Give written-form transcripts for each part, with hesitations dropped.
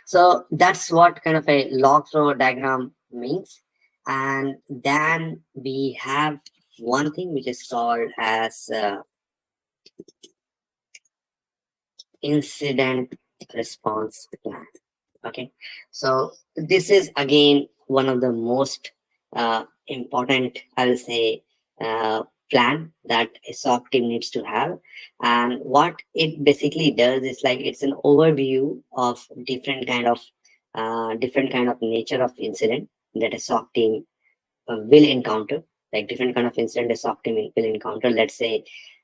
So that's what kind of a log flow diagram means. And then we have one thing which is called as incident response plan. Okay, so this is again one of the most important, I will say, plan that a SOC team needs to have. And what it basically does is like it's an overview of different kind of nature of incident that a SOC team will encounter, like different kind of incident a SOC team will encounter. Let's say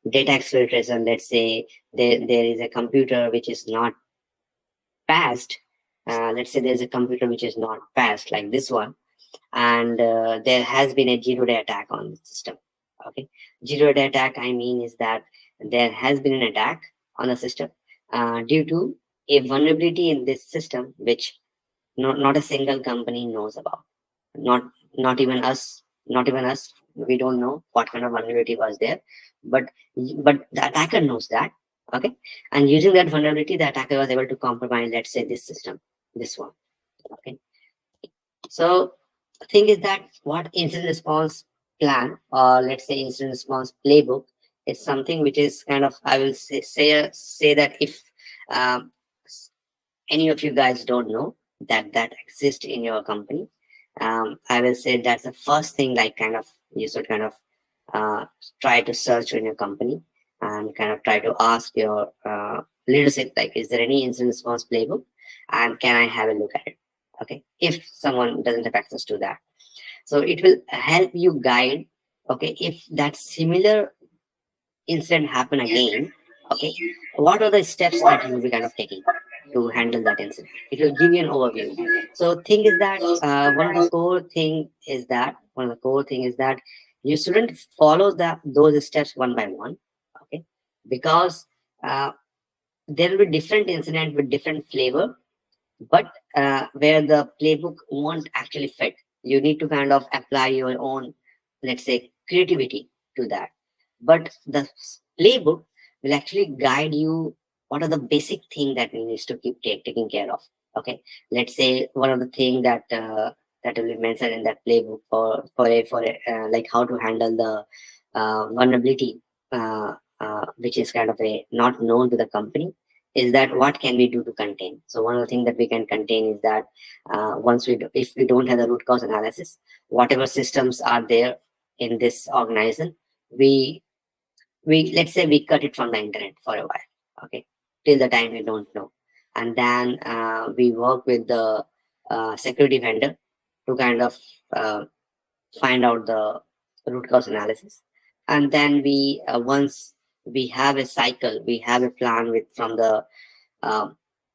data exfiltration. Let's say there is a computer which is not passed. Let's say there's a computer which is not passed, like this one, and there has been a zero-day attack on the system. Okay, zero-day attack, I mean, is that there has been an attack on the system due to a vulnerability in this system which not a single company knows about. Not not even us. Not even us. We don't know what kind of vulnerability was there, but the attacker knows that. Okay, and using that vulnerability, the attacker was able to compromise, let's say, this system, this one. Okay, so the thing is that what incident response plan, or let's say incident response playbook, is something which is kind of, I will say that if um, any of you guys don't know that exists in your company, I will say that's the first thing, like kind of you should kind of uh, try to search in your company and kind of try to ask your leadership, like, is there any incident response playbook, and can I have a look at it? Okay, if someone doesn't have access to that, so it will help you guide. Okay, if that similar incident happen again, okay, what are the steps that you will be kind of taking to handle that incident? It will give you an overview. So thing is that one of the core thing is that you shouldn't follow those steps one by one. Okay, because uh, there will be different incident with different flavor, but where the playbook won't actually fit, you need to kind of apply your own, let's say, creativity to that. But the playbook will actually guide you what are the basic thing that we need to keep taking care of. Okay, let's say one of the thing that will be mentioned in that playbook like how to handle the vulnerability which is kind of a not known to the company, is that what can we do to contain. So one of the things that we can contain is that if we don't have the root cause analysis, whatever systems are there in this organization, we let's say we cut it from the internet for a while. Okay, till the time we don't know, and then we work with the security vendor to kind of uh, find out the root cause analysis. And then once we have a cycle, we have a plan with from the uh,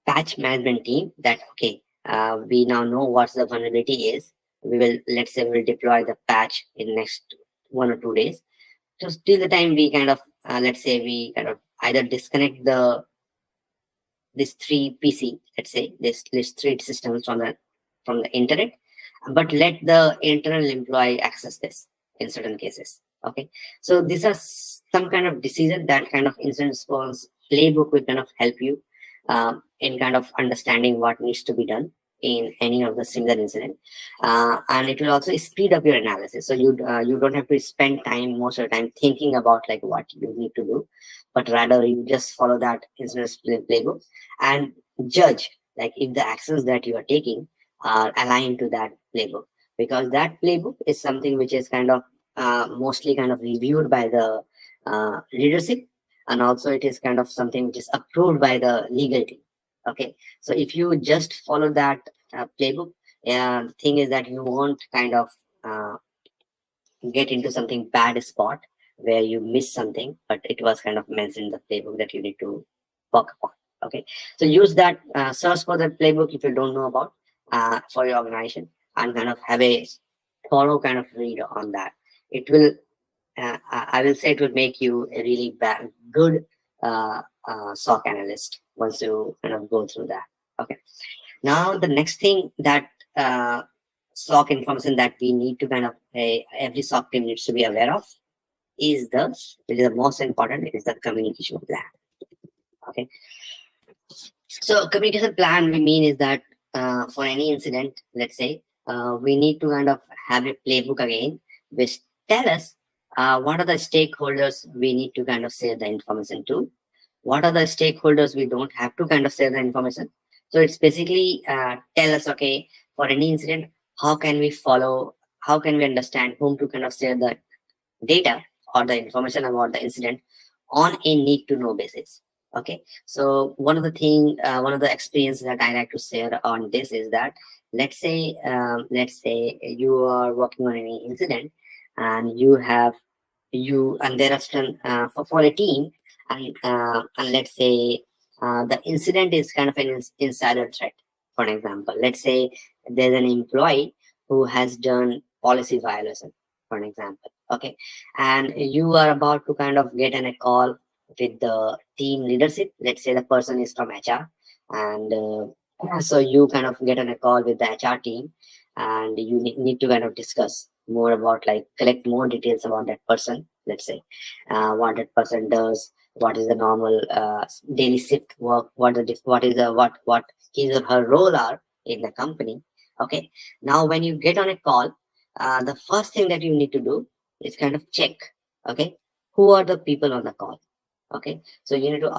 patch management team, that okay, we now know what the vulnerability is. We will, let's say, we'll deploy the patch in next 1 or 2 days. So till the time we kind of let's say we kind of either disconnect this three PC, let's say this three systems from the internet, but let the internal employee access this in certain cases. Okay, so these are some kind of decision that kind of incident response playbook will kind of help you in kind of understanding what needs to be done in any of the similar incident, and it will also speed up your analysis. So you don't have to spend time most of the time thinking about like what you need to do, but rather you just follow that incident playbook and judge like if the actions that you are taking are aligned to that playbook, because that playbook is something which is kind of mostly kind of reviewed by the leadership, and also it is kind of something which is approved by the legal team. Okay, so if you just follow that playbook, the thing is that you won't kind of get into something bad spot where you miss something, but it was kind of mentioned in the playbook that you need to work upon. Okay, so use that, search for that playbook if you don't know about for your organization, and kind of have a thorough kind of read on that. It will, I will say, it will make you a really good SOC analyst once you kind of go through that. Okay, now the next thing that SOC information that we need to kind of every SOC team needs to be aware of is which is the most important, is the communication plan. Okay, so communication plan we mean is that for any incident, let's say, we need to kind of have a playbook again, which tell us what are the stakeholders we need to kind of share the information to, what are the stakeholders we don't have to kind of share the information. So it's basically tell us, okay, for any incident, how can we follow, how can we understand whom to kind of share the data or the information about the incident on a need to know basis. Okay, so one of the experiences that I like to share on this is that let's say you are working on any incident, and you have you and there are certain for a team, and let's say the incident is kind of an insider threat. For an example, let's say there's an employee who has done policy violation, for an example. Okay, and you are about to kind of get a call with the team leadership. Let's say the person is from HR, and so you kind of get on a call with the HR team, and you need to kind of discuss more about, like, collect more details about that person. Let's say what that person does, what is the normal daily shift work, what is the what his or her role are in the company. Okay, now when you get on a call, the first thing that you need to do is kind of check, okay, who are the people on the call. Okay, so you need to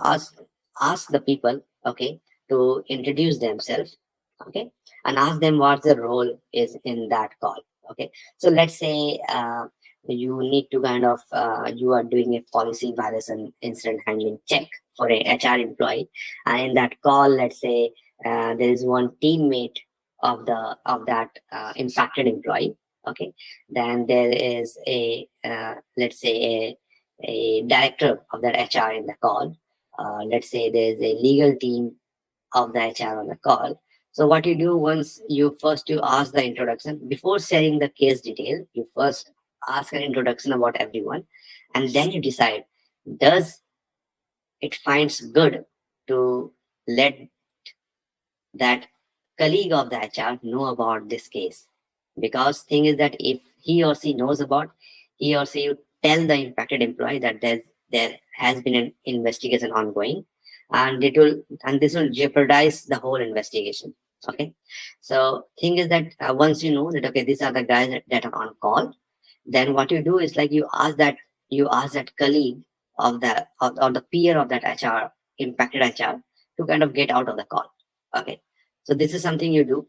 ask the people, okay, to introduce themselves, okay, and ask them what the role is in that call. Okay, so let's say you need to kind of you are doing a policy violation incident handling check for a HR employee, and in that call, let's say there is one teammate of that impacted employee. Okay, then there is a let's say a director of that HR in the call. Let's say there is a legal team of the HR on the call. So what you do, once you ask the introduction before sharing the case detail, you first ask an introduction about everyone, and then you decide, does it finds good to let that colleague of the HR know about this case. Because thing is that if he or she knows about, he or she would tell the impacted employee that there has been an investigation ongoing, and this will jeopardize the whole investigation. Okay, so thing is that once you know that, okay, these are the guys that are on call, then what you do is, like, you ask that colleague of the peer of that HR, impacted HR, to kind of get out of the call. Okay, so this is something you do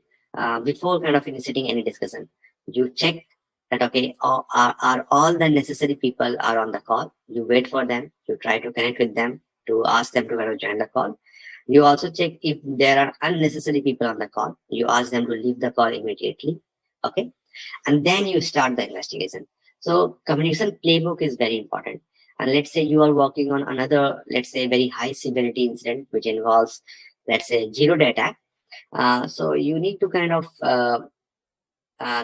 before kind of initiating any discussion. You check that, okay, are all the necessary people are on the call. You wait for them. You try to connect with them to ask them to kind of join the call. You also check if there are unnecessary people on the call. You ask them to leave the call immediately. Okay, and then you start the investigation. So communication playbook is very important. And let's say you are working on another, let's say, very high severity incident which involves, let's say, zero day attack. So you need to kind of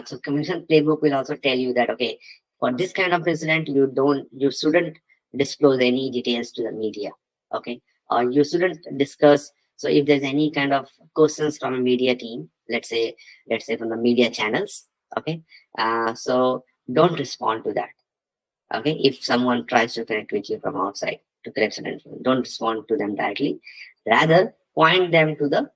so commission playbook will also tell you that, okay, for this kind of incident, you shouldn't disclose any details to the media. Okay, or you shouldn't discuss. So if there's any kind of questions from a media team, let's say from the media channels, okay, so don't respond to that. Okay, if someone tries to connect with you from outside to collect some information, don't respond to them directly. Rather, point them to the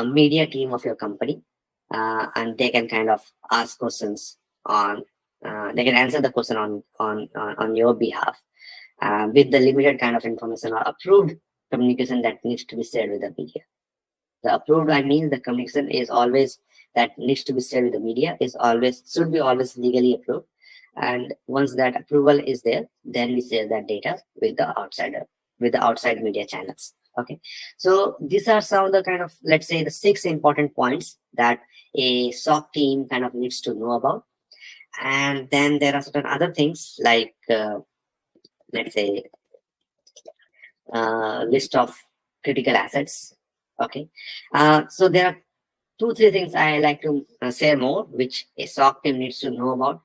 media team of your company, and they can kind of ask questions on they can answer the question on your behalf, with the limited kind of information or approved communication that needs to be shared with the media. The approved, I mean, the communication is always that needs to be shared with the media is always should be always legally approved. And once that approval is there, then we share that data with the outside media channels. Okay, so these are some of the kind of, let's say, the 6 important points that a SOC team kind of needs to know about. And then there are certain other things like let's say list of critical assets. Okay, so there are 2-3 things I like to share more, which a SOC team needs to know about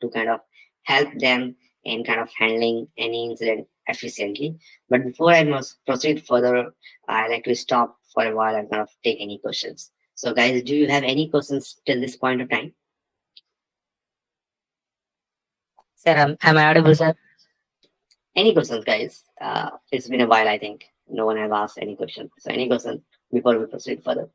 to kind of help them in kind of handling any incident efficiently. But before I must proceed further, I like to stop for a while and kind of take any questions. So guys, do you have any questions till this point of time? Sir, am I audible, sir? Any questions, guys? It's been a while, I think. No one has asked any question. So any questions before we proceed further?